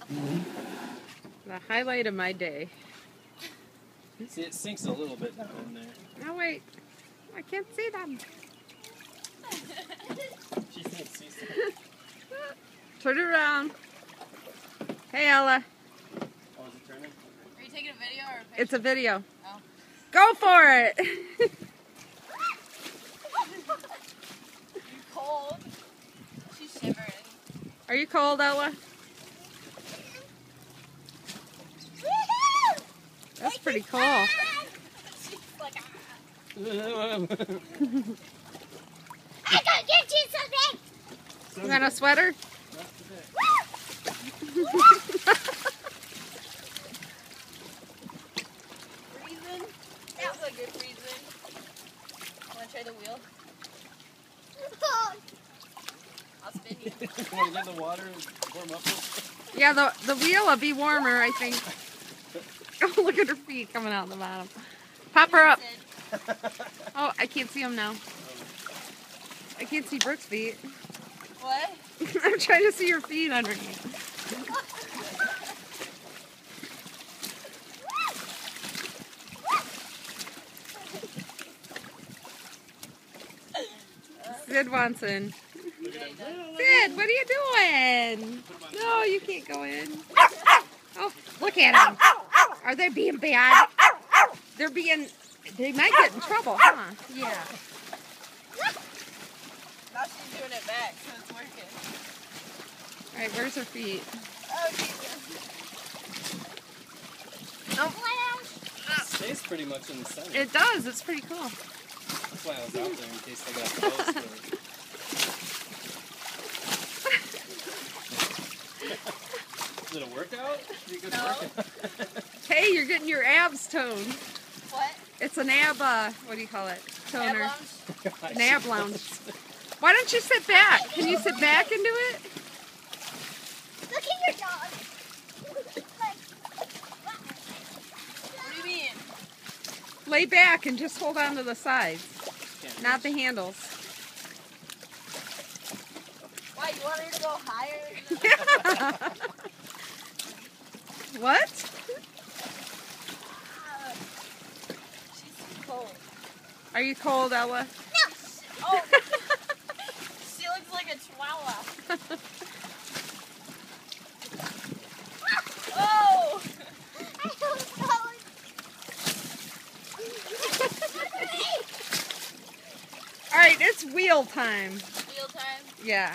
The highlight of my day. See, it sinks a little bit down in there. No, wait. I can't see them. She can't see stuff. Turn it around. Hey, Ella. Oh, is it turning? Are you taking a video or a picture? It's a video. Oh. Go for it. You cold? She's shivering. Are you cold, Ella? That's pretty cool. She's like, ah. I gotta get you something! You want a sweater? Reason? That was a good reason. Wanna try the wheel? I'll spin you. Want to get in the water and warm up? Yeah, the wheel will be warmer, I think. Oh, look at her feet coming out the bottom. Pop her up. Oh, I can't see them now. I can't see Brooke's feet. What? I'm trying to see your feet underneath. Sid wants in. Sid, what are you doing? No, you can't go in. Oh, look at them. Are they being bad? They might get in trouble, huh? Yeah. Now she's doing it back, so it's working. All right, where's her feet? Oh, Jesus. It stays pretty much in the center. It does. It's pretty cool. That's why I was out there in case they got close. Is it a workout? Is it a good workout? Hey, you're getting your abs toned. What? It's an ab, what do you call it? Toner. Ab An ab lounge. Why don't you sit back? Can you sit back and do it? Look at your dog. What do you mean? Lay back and just hold on to the sides, not the handles. Why, you want her to go higher? What? She's too cold. Are you cold, Ella? Oh, she looks like a chihuahua. Oh! All right, it's wheel time. Wheel time? Yeah.